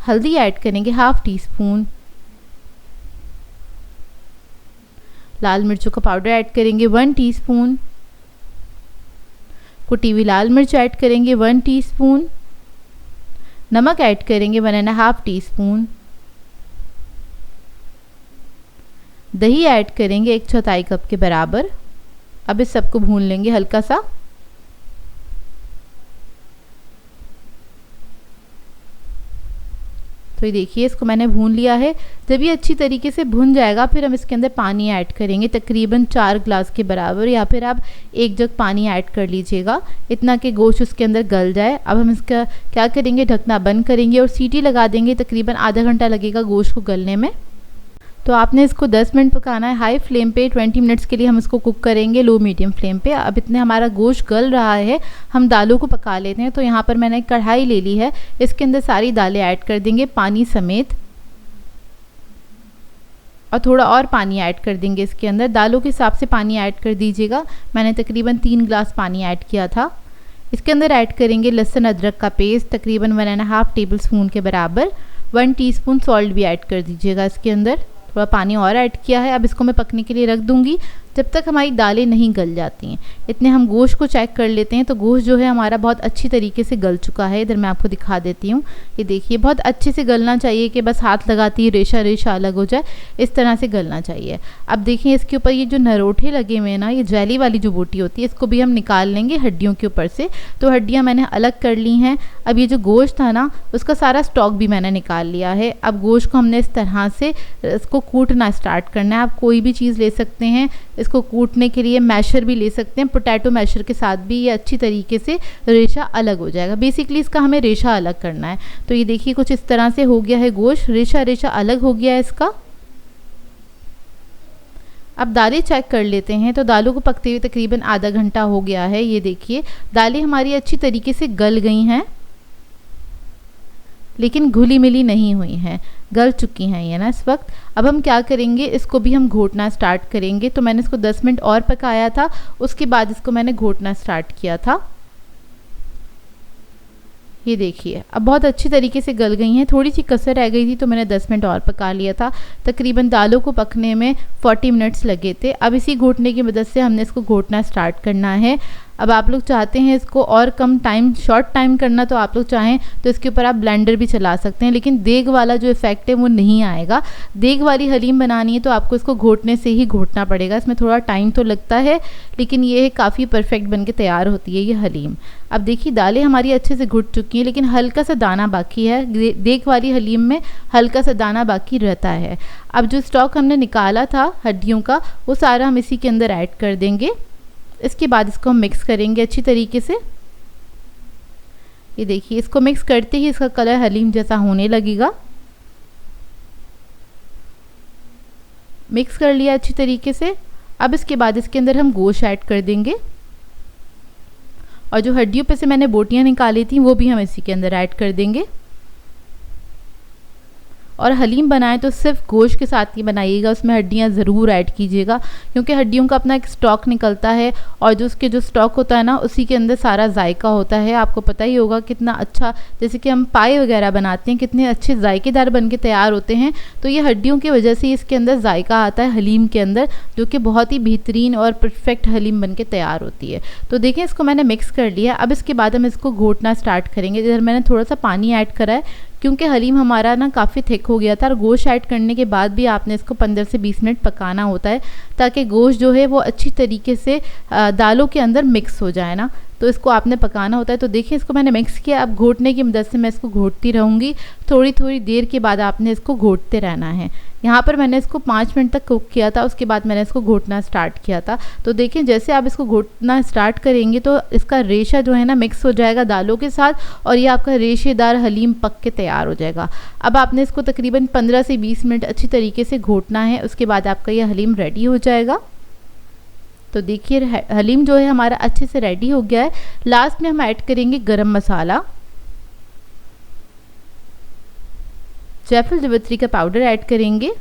हल्दी ऐड करेंगे 1/2 टीस्पून, लाल मिर्चों का पाउडर ऐड करेंगे 1 टीस्पून, कुटी हुई लाल मिर्च ऐड करेंगे 1 टीस्पून, नमक ऐड करेंगे 1.5 टीस्पून, दही ऐड करेंगे 1/4 कप के बराबर। अब इस सबको भून लेंगे हल्का सा। तो ये देखिए, इसको मैंने भून लिया है। जब ये अच्छी तरीके से भुन जाएगा फिर हम इसके अंदर पानी ऐड करेंगे, तकरीबन 4 ग्लास के बराबर, या फिर आप 1 जग पानी ऐड कर लीजिएगा, इतना कि गोश्त उसके अंदर गल जाए। अब हम इसका क्या करेंगे, ढकना बंद करेंगे और सीटी लगा देंगे। तकरीबन आधा घंटा लगेगा गोश्त को गलने में। तो आपने इसको 10 मिनट पकाना है हाई फ्लेम पे। 20 मिनट्स के लिए हम इसको कुक करेंगे लो मीडियम फ्लेम पे। अब इतने हमारा गोश्त गल रहा है, हम दालों को पका लेते हैं। तो यहाँ पर मैंने कढ़ाई ले ली है, इसके अंदर सारी दालें ऐड कर देंगे पानी समेत, और थोड़ा और पानी ऐड कर देंगे इसके अंदर। दालों के हिसाब से पानी ऐड कर दीजिएगा। मैंने तकरीबन 3 ग्लास पानी ऐड किया था। इसके अंदर ऐड करेंगे लहसुन अदरक का पेस्ट तकरीबन 1.5 टेबलस्पून के बराबर। 1 टीस्पून सॉल्ट भी ऐड कर दीजिएगा इसके अंदर। थोड़ा पानी और ऐड किया है। अब इसको मैं पकने के लिए रख दूंगी जब तक हमारी दालें नहीं गल जाती हैं। इतने हम गोश्त को चेक कर लेते हैं। तो गोश्त जो है हमारा बहुत अच्छी तरीके से गल चुका है। इधर मैं आपको दिखा देती हूँ। ये देखिए, बहुत अच्छे से गलना चाहिए कि बस हाथ लगाती ही रेशा रेशा अलग हो जाए, इस तरह से गलना चाहिए। अब देखिए, इसके ऊपर ये जो नरोठे लगे हुए हैं ना, ये जेली वाली जो बोटी होती है, इसको भी हम निकाल लेंगे हड्डियों के ऊपर से। तो हड्डियाँ मैंने अलग कर ली हैं। अब ये जो गोश्त था ना, उसका सारा स्टॉक भी मैंने निकाल लिया है। अब गोश्त को हमने इस तरह से इसको कूटना स्टार्ट करना है। आप कोई भी चीज़ ले सकते हैं इसको कूटने के लिए, मैशर भी ले सकते हैं, पोटैटो मैशर के साथ भी ये अच्छी तरीके से रेशा अलग हो जाएगा। बेसिकली इसका हमें रेशा अलग करना है। तो ये देखिए, कुछ इस तरह से हो गया है गोश्त, रेशा रेशा अलग हो गया है इसका। अब दालें चेक कर लेते हैं। तो दालों को पकते हुए तकरीबन आधा घंटा हो गया है। ये देखिए, दालें हमारी अच्छी तरीके से गल गई हैं, लेकिन घुली मिली नहीं हुई हैं, गल चुकी हैं ये ना इस वक्त। अब हम क्या करेंगे, इसको भी हम घोटना स्टार्ट करेंगे। तो मैंने इसको 10 मिनट और पकाया था, उसके बाद इसको मैंने घोटना स्टार्ट किया था। ये देखिए, अब बहुत अच्छी तरीके से गल गई हैं। थोड़ी सी कसर रह गई थी तो मैंने 10 मिनट और पका लिया था। तकरीबन दालों को पकने में 40 मिनट्स लगे थे। अब इसी घोटने की मदद से हमने इसको घोटना स्टार्ट करना है। अब आप लोग चाहते हैं इसको और कम टाइम, शॉर्ट टाइम करना, तो आप लोग चाहें तो इसके ऊपर आप ब्लेंडर भी चला सकते हैं, लेकिन देग वाला जो इफेक्ट है वो नहीं आएगा। देग वाली हलीम बनानी है तो आपको इसको घोटने से ही घोटना पड़ेगा। इसमें थोड़ा टाइम तो लगता है, लेकिन ये काफ़ी परफेक्ट बन के तैयार होती है ये हलीम। अब देखिए, दालें हमारी अच्छे से घुट चुकी हैं, लेकिन हल्का सा दाना बाकी है। देग वाली हलीम में हल्का सा दाना बाकी रहता है। अब जो स्टॉक हमने निकाला था हड्डियों का, वो सारा हम इसी के अंदर ऐड कर देंगे। इसके बाद इसको हम मिक्स करेंगे अच्छी तरीके से। ये देखिए, इसको मिक्स करते ही इसका कलर हलीम जैसा होने लगेगा। मिक्स कर लिया अच्छी तरीके से। अब इसके बाद इसके अंदर हम गोश्त ऐड कर देंगे, और जो हड्डियों पे से मैंने बोटियां निकाली थी वो भी हम इसी के अंदर ऐड कर देंगे। और हलीम बनाएं तो सिर्फ गोश्त के साथ ही बनाइएगा, उसमें हड्डियाँ ज़रूर ऐड कीजिएगा, क्योंकि हड्डियों का अपना एक स्टॉक निकलता है, और जो उसके जो स्टॉक होता है ना, उसी के अंदर सारा जायका होता है। आपको पता ही होगा कितना अच्छा, जैसे कि हम पाए वगैरह बनाते हैं, कितने अच्छे जायकेदार बन के तैयार होते हैं। तो ये हड्डियों की वजह से इसके अंदर जायका आता है हलीम के अंदर, जो कि बहुत ही बेहतरीन और परफेक्ट हलीम बन के तैयार होती है। तो देखें, इसको मैंने मिक्स कर लिया। अब इसके बाद हम इसको घोटना स्टार्ट करेंगे। इधर मैंने थोड़ा सा पानी ऐड करा है, क्योंकि हलीम हमारा ना काफ़ी थिक हो गया था और गोश्त ऐड करने के बाद भी आपने इसको 15 से 20 मिनट पकाना होता है ताकि गोश्त जो है वो अच्छी तरीके से दालों के अंदर मिक्स हो जाए ना, तो इसको आपने पकाना होता है। तो देखिए इसको मैंने मिक्स किया, अब घोटने की मदद से मैं इसको घोटती रहूँगी। थोड़ी थोड़ी देर के बाद आपने इसको घोटते रहना है। यहाँ पर मैंने इसको 5 मिनट तक कुक किया था, उसके बाद मैंने इसको घोटना स्टार्ट किया था। तो देखिए जैसे आप इसको घोटना स्टार्ट करेंगे तो इसका रेशा जो है ना मिक्स हो जाएगा दालों के साथ और ये आपका रेशेदार हलीम पक के तैयार हो जाएगा। अब आपने इसको तकरीबन 15 से 20 मिनट अच्छी तरीके से घोटना है, उसके बाद आपका ये हलीम रेडी हो जाएगा। तो देखिए हलीम जो है हमारा अच्छे से रेडी हो गया है। लास्ट में हम ऐड करेंगे गरम मसाला, जायफल जावित्री का पाउडर ऐड करेंगे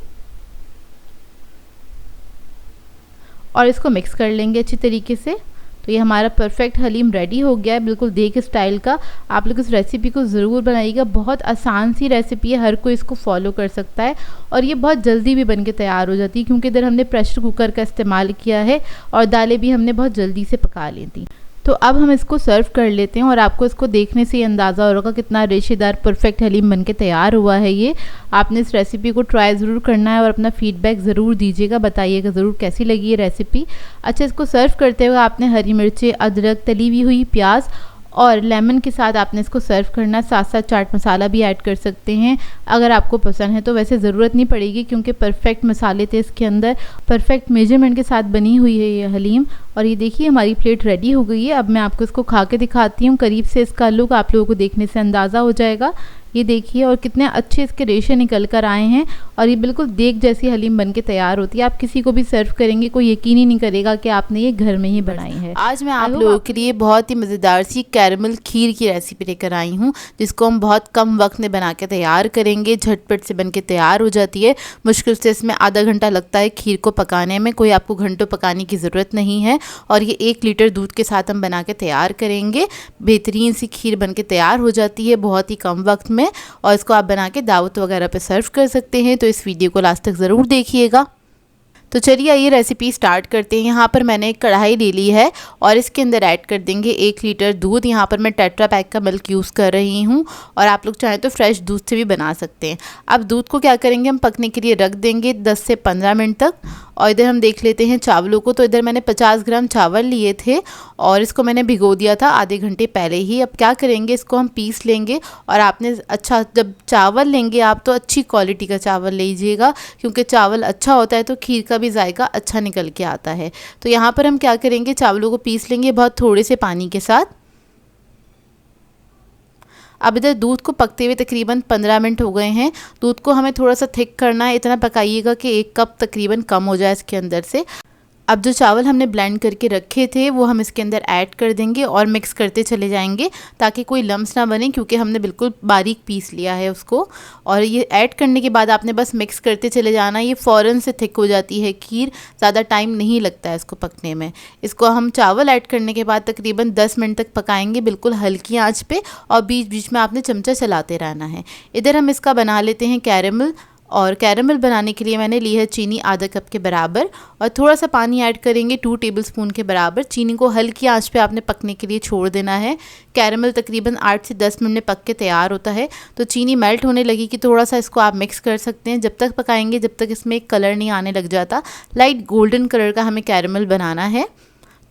और इसको मिक्स कर लेंगे अच्छी तरीके से। तो ये हमारा परफेक्ट हलीम रेडी हो गया है, बिल्कुल देग स्टाइल का। आप लोग इस रेसिपी को ज़रूर बनाइएगा, बहुत आसान सी रेसिपी है, हर कोई इसको फॉलो कर सकता है और ये बहुत जल्दी भी बन के तैयार हो जाती है क्योंकि इधर हमने प्रेशर कुकर का इस्तेमाल किया है और दालें भी हमने बहुत जल्दी से पका ली थी। तो अब हम इसको सर्व कर लेते हैं और आपको इसको देखने से ही अंदाज़ा हो रहा कितना रेशेदार परफेक्ट हलीम बन के तैयार हुआ है। ये आपने इस रेसिपी को ट्राई ज़रूर करना है और अपना फीडबैक ज़रूर दीजिएगा, बताइएगा ज़रूर कैसी लगी ये रेसिपी। अच्छा, इसको सर्व करते हुए आपने हरी मिर्चें, अदरक, तली हुई हुई प्याज और लेमन के साथ आपने इसको सर्व करना। साथ साथ चाट मसाला भी ऐड कर सकते हैं अगर आपको पसंद है तो, वैसे ज़रूरत नहीं पड़ेगी क्योंकि परफेक्ट मसाले थे इसके अंदर, परफेक्ट मेजरमेंट के साथ बनी हुई है ये हलीम। और ये देखिए हमारी प्लेट रेडी हो गई है। अब मैं आपको इसको खा के दिखाती हूँ, करीब से इसका लुक आप लोगों को देखने से अंदाज़ा हो जाएगा। ये देखिए और कितने अच्छे इसके रेशे निकल कर आए हैं और ये बिल्कुल देग जैसी हलीम बन के तैयार होती है। आप किसी को भी सर्व करेंगे कोई यकीन ही नहीं करेगा कि आपने ये घर में ही बनाई है। आज मैं आप लोगों के लिए बहुत ही मज़ेदार सी कैरमल खीर की रेसिपी लेकर आई हूँ, जिसको हम बहुत कम वक्त में बना के तैयार करेंगे। झटपट से बन के तैयार हो जाती है, मुश्किल से इसमें आधा घंटा लगता है खीर को पकाने में, कोई आपको घंटों पकाने की ज़रूरत नहीं है। और ये 1 लीटर दूध के साथ हम बना के तैयार करेंगे। बेहतरीन सी खीर बन के तैयार हो जाती है बहुत ही कम वक्त में और इसको आप बना के दावत वगैरह पे सर्व कर सकते हैं। तो इस वीडियो को लास्ट तक ज़रूर देखिएगा। तो चलिए ये रेसिपी स्टार्ट करते हैं। यहाँ पर मैंने एक कढ़ाई ले ली है और इसके अंदर ऐड कर देंगे 1 लीटर दूध। यहाँ पर मैं टेट्रा पैक का मिल्क यूज़ कर रही हूँ और आप लोग चाहें तो फ्रेश दूध से भी बना सकते हैं। अब दूध को क्या करेंगे, हम पकने के लिए रख देंगे 10 से 15 मिनट तक। और इधर हम देख लेते हैं चावलों को। तो इधर मैंने 50 ग्राम चावल लिए थे और इसको मैंने भिगो दिया था आधे घंटे पहले ही। अब क्या करेंगे, इसको हम पीस लेंगे और आपने अच्छा जब चावल लेंगे आप तो अच्छी क्वालिटी का चावल लीजिएगा क्योंकि चावल अच्छा होता है तो खीर का भी जायका अच्छा निकल के आता है। तो यहाँ पर हम क्या करेंगे, चावलों को पीस लेंगे बहुत थोड़े से पानी के साथ। अब इधर दूध को पकते हुए तकरीबन 15 मिनट हो गए हैं। दूध को हमें थोड़ा सा थिक करना है, इतना पकाइएगा कि 1 कप तकरीबन कम हो जाए इसके अंदर से। अब जो चावल हमने ब्लेंड करके रखे थे वो हम इसके अंदर ऐड कर देंगे और मिक्स करते चले जाएंगे ताकि कोई लम्स ना बने क्योंकि हमने बिल्कुल बारीक पीस लिया है उसको। और ये ऐड करने के बाद आपने बस मिक्स करते चले जाना। ये फ़ौरन से थिक हो जाती है खीर, ज़्यादा टाइम नहीं लगता है इसको पकने में। इसको हम चावल ऐड करने के बाद तकरीबन 10 मिनट तक पकाएंगे बिल्कुल हल्की आँच पे और बीच बीच में आपने चमचा चलाते रहना है। इधर हम इसका बना लेते हैं कैरेमल। और कैरेमल बनाने के लिए मैंने ली है चीनी आधा कप के बराबर और थोड़ा सा पानी ऐड करेंगे 2 टेबलस्पून के बराबर। चीनी को हल्की आंच पे आपने पकने के लिए छोड़ देना है। कैरेमल तकरीबन 8 से 10 मिनट में पक के तैयार होता है। तो चीनी मेल्ट होने लगी कि थोड़ा सा इसको आप मिक्स कर सकते हैं। जब तक पकाएंगे जब तक इसमें एक कलर नहीं आने लग जाता, लाइट गोल्डन कलर का हमें कैरेमल बनाना है।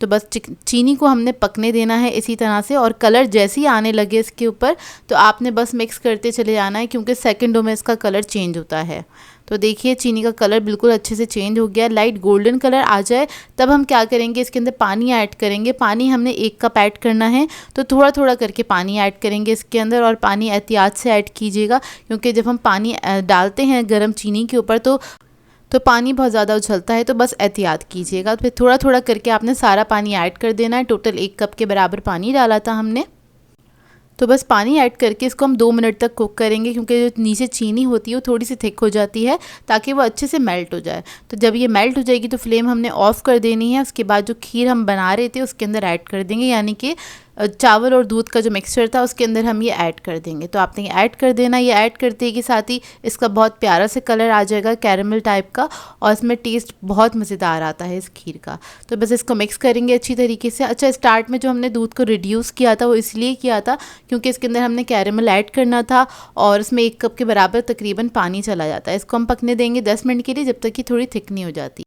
तो बस चीनी को हमने पकने देना है इसी तरह से और कलर जैसे ही आने लगे इसके ऊपर तो आपने बस मिक्स करते चले जाना है क्योंकि सेकंडों में इसका कलर चेंज होता है। तो देखिए चीनी का कलर बिल्कुल अच्छे से चेंज हो गया, लाइट गोल्डन कलर आ जाए तब हम क्या करेंगे, इसके अंदर पानी ऐड करेंगे। पानी हमने 1 कप ऐड करना है तो थोड़ा थोड़ा करके पानी ऐड करेंगे इसके अंदर और पानी एहतियात से ऐड कीजिएगा क्योंकि जब हम पानी डालते हैं गर्म चीनी के ऊपर तो पानी बहुत ज़्यादा उछलता है, तो बस एहतियात कीजिएगा। तो फिर थोड़ा थोड़ा करके आपने सारा पानी ऐड कर देना है। टोटल 1 कप के बराबर पानी डाला था हमने। तो बस पानी ऐड करके इसको हम 2 मिनट तक कुक करेंगे क्योंकि जो नीचे चीनी होती है वो थोड़ी सी थिक हो जाती है ताकि वो अच्छे से मेल्ट हो जाए। तो जब ये मेल्ट हो जाएगी तो फ्लेम हमने ऑफ़ कर देनी है। उसके बाद जो खीर हम बना रहे थे उसके अंदर ऐड कर देंगे, यानी कि चावल और दूध का जो मिक्सचर था उसके अंदर हम ये ऐड कर देंगे। तो आपने ये ऐड कर देना। ये ऐड करते के साथ ही इसका बहुत प्यारा से कलर आ जाएगा कैरेमल टाइप का, और इसमें टेस्ट बहुत मज़ेदार आता है इस खीर का। तो बस इसको मिक्स करेंगे अच्छी तरीके से। अच्छा, स्टार्ट में जो हमने दूध को रिड्यूस किया था वो इसलिए किया था क्योंकि इसके अंदर हमने कैरेमल ऐड करना था और इसमें 1 कप के बराबर तकरीबन पानी चला जाता है। इसको हम पकने देंगे 10 मिनट के लिए, जब तक कि थोड़ी थिक नहीं हो जाती।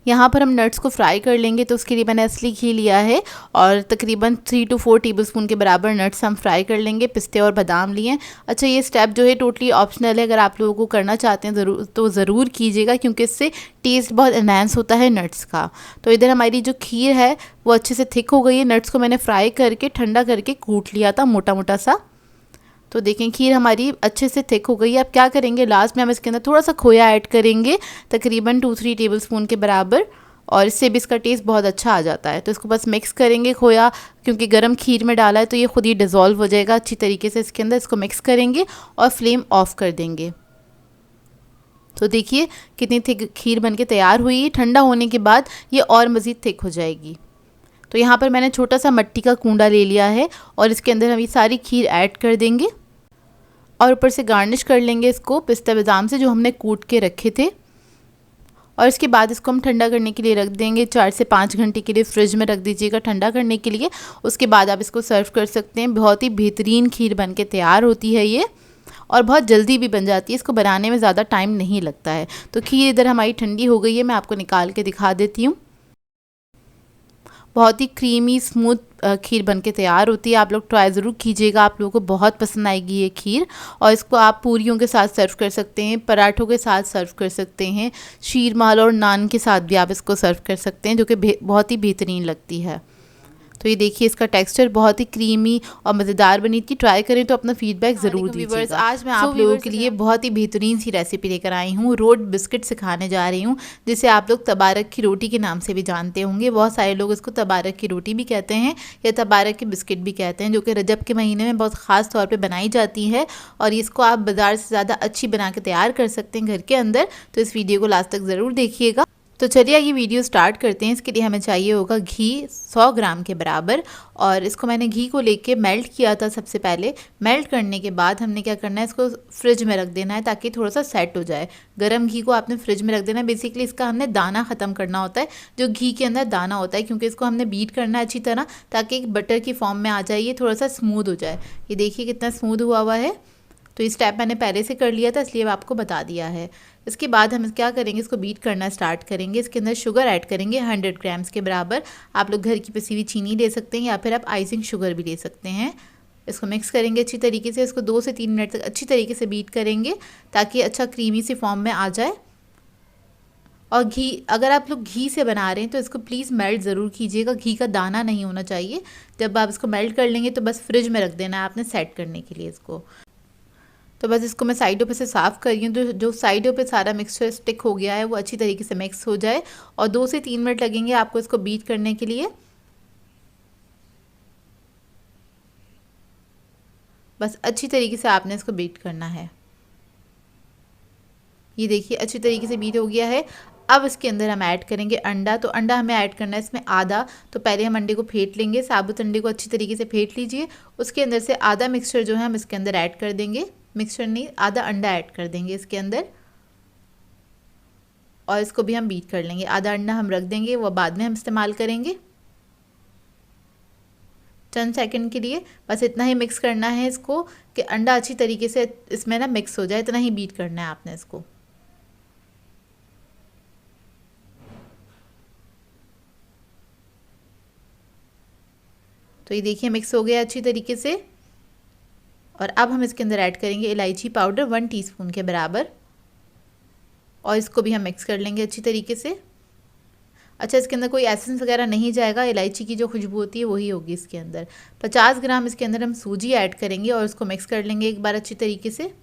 यहाँ पर हम नट्स को फ्राई कर लेंगे, तो उसके लिए मैंने असली घी लिया है और तकरीबन 3 to 4 टेबलस्पून के बराबर नट्स हम फ्राई कर लेंगे। पिस्ते और बादाम लिए। अच्छा, ये स्टेप जो है टोटली ऑप्शनल है, अगर आप लोगों को करना चाहते हैं ज़रूर कीजिएगा क्योंकि इससे टेस्ट बहुत एनहांस होता है नट्स का। तो इधर हमारी जो खीर है वो अच्छे से थिक हो गई है। नट्स को मैंने फ्राई करके ठंडा करके कूट लिया था मोटा मोटा सा। तो देखें खीर हमारी अच्छे से थिक हो गई है। अब क्या करेंगे, लास्ट में हम इसके अंदर थोड़ा सा खोया ऐड करेंगे, तकरीबन 2-3 टेबलस्पून के बराबर, और इससे भी इसका टेस्ट बहुत अच्छा आ जाता है। तो इसको बस मिक्स करेंगे। खोया क्योंकि गरम खीर में डाला है तो ये खुद ही डिज़ोल्व हो जाएगा अच्छी तरीके से इसके अंदर। इसको मिक्स करेंगे और फ्लेम ऑफ कर देंगे। तो देखिए कितनी थिक खीर बनके तैयार हुई है। ठंडा होने के बाद ये और मज़ीद थिक हो जाएगी। तो यहाँ पर मैंने छोटा सा मिट्टी का कूंडा ले लिया है और इसके अंदर हम ये सारी खीर ऐड कर देंगे और ऊपर से गार्निश कर लेंगे इसको पिस्ता बादाम से जो हमने कूट के रखे थे। और इसके बाद इसको हम ठंडा करने के लिए रख देंगे। 4 से 5 घंटे के लिए फ्रिज में रख दीजिएगा ठंडा करने के लिए। उसके बाद आप इसको सर्व कर सकते हैं। बहुत ही बेहतरीन खीर बन के तैयार होती है ये, और बहुत जल्दी भी बन जाती है। इसको बनाने में ज़्यादा टाइम नहीं लगता है। तो खीर इधर हमारी ठंडी हो गई है, मैं आपको निकाल के दिखा देती हूँ। बहुत ही क्रीमी स्मूथ खीर बनके तैयार होती है। आप लोग ट्राई ज़रूर कीजिएगा, आप लोगों को बहुत पसंद आएगी ये खीर। और इसको आप पूरियों के साथ सर्व कर सकते हैं, पराठों के साथ सर्व कर सकते हैं, शीर माल और नान के साथ भी आप इसको सर्व कर सकते हैं, जो कि बहुत ही बेहतरीन लगती है। तो ये देखिए इसका टेक्सचर बहुत ही क्रीमी और मज़ेदार बनी थी। ट्राई करें तो अपना फीडबैक ज़रूर दीजिएगा। आज मैं आप लोगों के लिए बहुत ही बेहतरीन सी रेसिपी लेकर आई हूँ। रोड बिस्किट सिखाने जा रही हूँ, जिसे आप लोग तबारक की रोटी के नाम से भी जानते होंगे। बहुत सारे लोग इसको तबारक की रोटी भी कहते हैं या तबारक के बिस्किट भी कहते हैं, जो कि रजब के महीने में बहुत ख़ास तौर पर बनाई जाती है। और इसको आप बाज़ार से ज़्यादा अच्छी बना के तैयार कर सकते हैं घर के अंदर। तो इस वीडियो को लास्ट तक ज़रूर देखिएगा। तो चलिए ये वीडियो स्टार्ट करते हैं। इसके लिए हमें चाहिए होगा घी 100 ग्राम के बराबर, और इसको मैंने घी को लेके मेल्ट किया था सबसे पहले। मेल्ट करने के बाद हमने क्या करना है, इसको फ्रिज में रख देना है ताकि थोड़ा सा सेट हो जाए। गरम घी को आपने फ्रिज में रख देना है। बेसिकली इसका हमने दाना ख़त्म करना होता है, जो घी के अंदर दाना होता है, क्योंकि इसको हमने बीट करना है अच्छी तरह ताकि एक बटर की फॉर्म में आ जाए, ये थोड़ा सा स्मूथ हो जाए। ये देखिए कितना स्मूथ हुआ है। तो इस स्टेप मैंने पहले से कर लिया था, इसलिए आपको बता दिया है। इसके बाद हम क्या करेंगे, इसको बीट करना स्टार्ट करेंगे। इसके अंदर शुगर ऐड करेंगे 100 ग्राम्स के बराबर। आप लोग घर की पिसी हुई चीनी ले सकते हैं या फिर आप आइसिंग शुगर भी ले सकते हैं। इसको मिक्स करेंगे अच्छी तरीके से। इसको 2 से 3 मिनट तक अच्छी तरीके से बीट करेंगे ताकि अच्छा क्रीमी सी फॉर्म में आ जाए। और घी, अगर आप लोग घी से बना रहे हैं तो इसको प्लीज़ मेल्ट ज़रूर कीजिएगा। घी का दाना नहीं होना चाहिए। जब आप इसको मेल्ट कर लेंगे तो बस फ्रिज में रख देना है आपने सेट करने के लिए इसको। तो बस इसको मैं साइडों पे से साफ़ कर रही हूँ, तो जो साइडों पे सारा मिक्सचर स्टिक हो गया है वो अच्छी तरीके से मिक्स हो जाए। और 2 से 3 मिनट लगेंगे आपको इसको बीट करने के लिए। बस अच्छी तरीके से आपने इसको बीट करना है। ये देखिए अच्छी तरीके से बीट हो गया है। अब इसके अंदर हम ऐड करेंगे अंडा। तो अंडा हमें ऐड करना है इसमें आधा। तो पहले हम अंडे को फेंट लेंगे, साबुत अंडे को अच्छी तरीके से फेंट लीजिए। उसके अंदर से आधा मिक्सचर जो है हम इसके अंदर ऐड कर देंगे। मिक्सचर नहीं, आधा अंडा ऐड कर देंगे इसके अंदर, और इसको भी हम बीट कर लेंगे। आधा अंडा हम रख देंगे, वो बाद में हम इस्तेमाल करेंगे चंद सेकंड के लिए। बस इतना ही मिक्स करना है इसको कि अंडा अच्छी तरीके से इसमें ना मिक्स हो जाए। इतना ही बीट करना है आपने इसको। तो ये देखिए मिक्स हो गया अच्छी तरीके से। और अब हम इसके अंदर ऐड करेंगे इलायची पाउडर 1 टीस्पून के बराबर, और इसको भी हम मिक्स कर लेंगे अच्छी तरीके से। अच्छा, इसके अंदर कोई एसेंस वगैरह नहीं जाएगा, इलायची की जो खुशबू होती है वही होगी इसके अंदर। 50 ग्राम इसके अंदर हम सूजी ऐड करेंगे और इसको मिक्स कर लेंगे एक बार अच्छी तरीके से।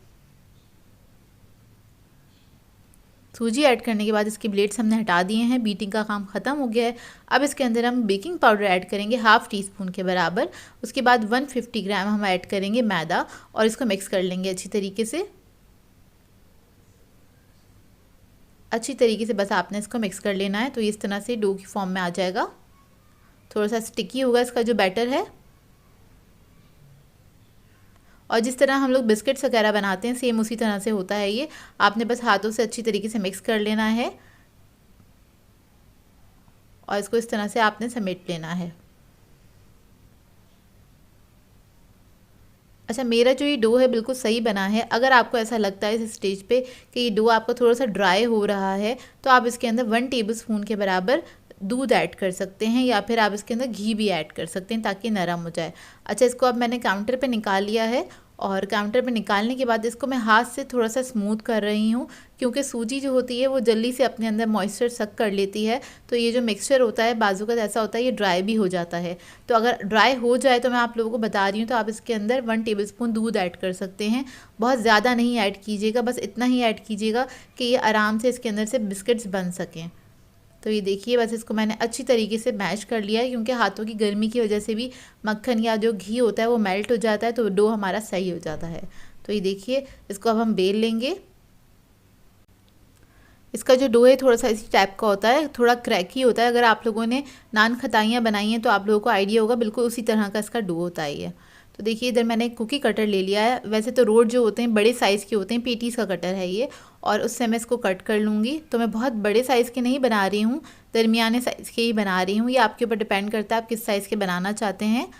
सूजी ऐड करने के बाद इसके ब्लेड्स हमने हटा दिए हैं, बीटिंग का काम ख़त्म हो गया है। अब इसके अंदर हम बेकिंग पाउडर ऐड करेंगे 1/2 टीस्पून के बराबर। उसके बाद 150 ग्राम हम ऐड करेंगे मैदा और इसको मिक्स कर लेंगे अच्छी तरीके से। अच्छी तरीके से बस आपने इसको मिक्स कर लेना है। तो इस तरह से डो की फॉर्म में आ जाएगा। थोड़ा सा स्टिकी होगा इसका जो बैटर है। और जिस तरह हम लोग बिस्किट्स वगैरह बनाते हैं सेम उसी तरह से होता है ये। आपने बस हाथों से अच्छी तरीके से मिक्स कर लेना है और इसको इस तरह से आपने समेट लेना है। अच्छा, मेरा जो ये डो है बिल्कुल सही बना है। अगर आपको ऐसा लगता है इस स्टेज पे कि ये डो आपका थोड़ा सा ड्राई हो रहा है तो आप इसके अंदर 1 टेबलस्पून के बराबर दूध ऐड कर सकते हैं या फिर आप इसके अंदर घी भी ऐड कर सकते हैं ताकि नरम हो जाए। अच्छा, इसको अब मैंने काउंटर पे निकाल लिया है और काउंटर पे निकालने के बाद इसको मैं हाथ से थोड़ा सा स्मूथ कर रही हूँ क्योंकि सूजी जो होती है वो जल्दी से अपने अंदर मॉइस्चर सक कर लेती है। तो ये जो मिक्सचर होता है बाजू का ऐसा होता है ये ड्राई भी हो जाता है। तो अगर ड्राई हो जाए तो मैं आप लोगों को बता रही हूँ तो आप इसके अंदर 1 टेबलस्पून दूध ऐड कर सकते हैं। बहुत ज़्यादा नहीं ऐड कीजिएगा, बस इतना ही ऐड कीजिएगा कि ये आराम से इसके अंदर से बिस्किट्स बन सकें। तो ये देखिए बस इसको मैंने अच्छी तरीके से मैश कर लिया है क्योंकि हाथों की गर्मी की वजह से भी मक्खन या जो घी होता है वो मेल्ट हो जाता है तो डो हमारा सही हो जाता है। तो ये देखिए इसको अब हम बेल लेंगे। इसका जो डो है थोड़ा सा इसी टाइप का होता है, थोड़ा क्रैकी होता है। अगर आप लोगों ने नान खताइयाँ बनाई हैं तो आप लोगों को आइडिया होगा, बिल्कुल उसी तरह का इसका डो होता है ये। तो देखिए इधर मैंने एक कुकी कटर ले लिया है। वैसे तो रोड जो होते हैं बड़े साइज़ के होते हैं, पेटीज़ का कटर है ये, और उससे मैं इसको कट कर लूँगी। तो मैं बहुत बड़े साइज़ के नहीं बना रही हूँ, दरमियाने साइज़ के ही बना रही हूँ। ये आपके ऊपर डिपेंड करता है आप किस साइज़ के बनाना चाहते हैं।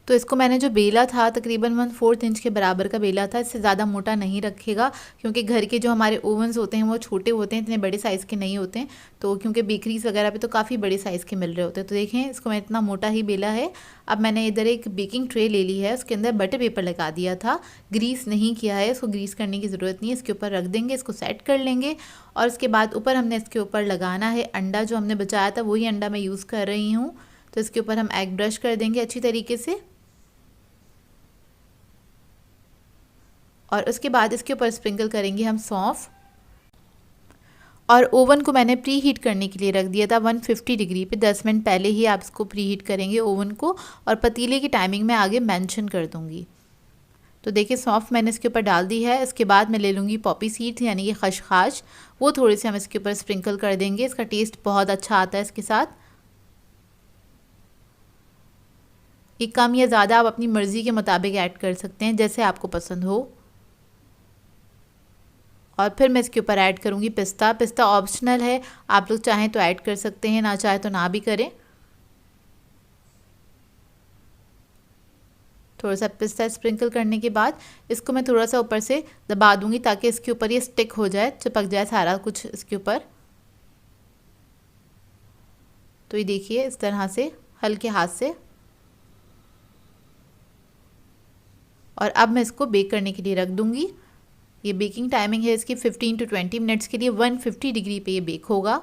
तो इसको मैंने जो बेला था तकरीबन 1/4 इंच के बराबर का बेला था। इससे ज़्यादा मोटा नहीं रखेगा क्योंकि घर के जो हमारे ओवन्स होते हैं वो छोटे होते हैं, इतने बड़े साइज़ के नहीं होते हैं। तो क्योंकि बेकरीज़ वगैरह पे तो काफ़ी बड़े साइज़ के मिल रहे होते हैं। तो देखें इसको मैं इतना मोटा ही बेला है। अब मैंने इधर एक बेकिंग ट्रे ले ली है, उसके अंदर बटर पेपर लगा दिया था, ग्रीस नहीं किया है। इसको ग्रीस करने की ज़रूरत नहीं है। इसके ऊपर रख देंगे, इसको सेट कर लेंगे और उसके बाद ऊपर हमने इसके ऊपर लगाना है अंडा। जो हमने बचाया था वही अंडा मैं यूज़ कर रही हूँ। तो इसके ऊपर हम एग ब्रश कर देंगे अच्छी तरीके से और उसके बाद इसके ऊपर स्प्रिंकल करेंगे हम सौंफ। और ओवन को मैंने प्री हीट करने के लिए रख दिया था 150 डिग्री पे। 10 मिनट पहले ही आप इसको प्री हीट करेंगे ओवन को, और पतीले की टाइमिंग मैं आगे मेंशन कर दूंगी। तो देखिए सौंफ मैंने इसके ऊपर डाल दी है। इसके बाद मैं ले लूँगी पॉपी सीड्स यानी कि खसखस, वो थोड़े से हम इसके ऊपर स्प्रिंकल कर देंगे। इसका टेस्ट बहुत अच्छा आता है इसके साथ। ये कम या ज़्यादा आप अपनी मर्ज़ी के मुताबिक ऐड कर सकते हैं जैसे आपको पसंद हो। और फिर मैं इसके ऊपर ऐड करूँगी पिस्ता। पिस्ता ऑप्शनल है, आप लोग चाहें तो ऐड कर सकते हैं, ना चाहे तो ना भी करें। थोड़ा सा पिस्ता स्प्रिंकल करने के बाद इसको मैं थोड़ा सा ऊपर से दबा दूंगी ताकि इसके ऊपर ये स्टिक हो जाए, चिपक जाए सारा कुछ इसके ऊपर। तो ये देखिए इस तरह से हल्के हाथ से। और अब मैं इसको बेक करने के लिए रख दूंगी। ये बेकिंग टाइमिंग है इसकी 15 to 20 मिनट्स के लिए। 150 डिग्री पे ये बेक होगा।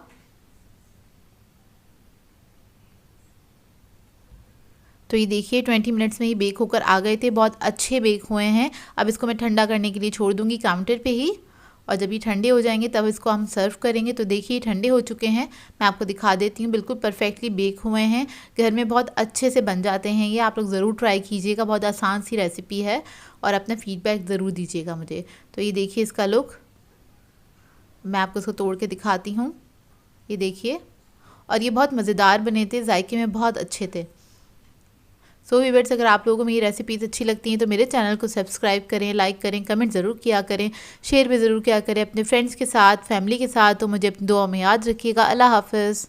तो ये देखिए 20 मिनट्स में ही बेक होकर आ गए थे, बहुत अच्छे बेक हुए हैं। अब इसको मैं ठंडा करने के लिए छोड़ दूंगी काउंटर पे ही, और जब ये ठंडे हो जाएंगे तब इसको हम सर्व करेंगे। तो देखिए ठंडे हो चुके हैं, मैं आपको दिखा देती हूँ, बिल्कुल परफेक्टली बेक हुए हैं। घर में बहुत अच्छे से बन जाते हैं ये, आप लोग ज़रूर ट्राई कीजिएगा। बहुत आसान सी रेसिपी है और अपना फीडबैक ज़रूर दीजिएगा मुझे। तो ये देखिए इसका लुक, मैं आपको इसको तोड़ के दिखाती हूँ। ये देखिए, और ये बहुत मज़ेदार बने थे, जायके में बहुत अच्छे थे। सो व्यूअर्स, अगर आप लोगों को मेरी रेसिपीज़ अच्छी लगती हैं तो मेरे चैनल को सब्सक्राइब करें, लाइक करें, कमेंट ज़रूर किया करें, शेयर भी ज़रूर किया करें अपने फ्रेंड्स के साथ, फैमिली के साथ। तो मुझे अपनी दुआ में याद रखिएगा। अल्लाह हाफ़िज़।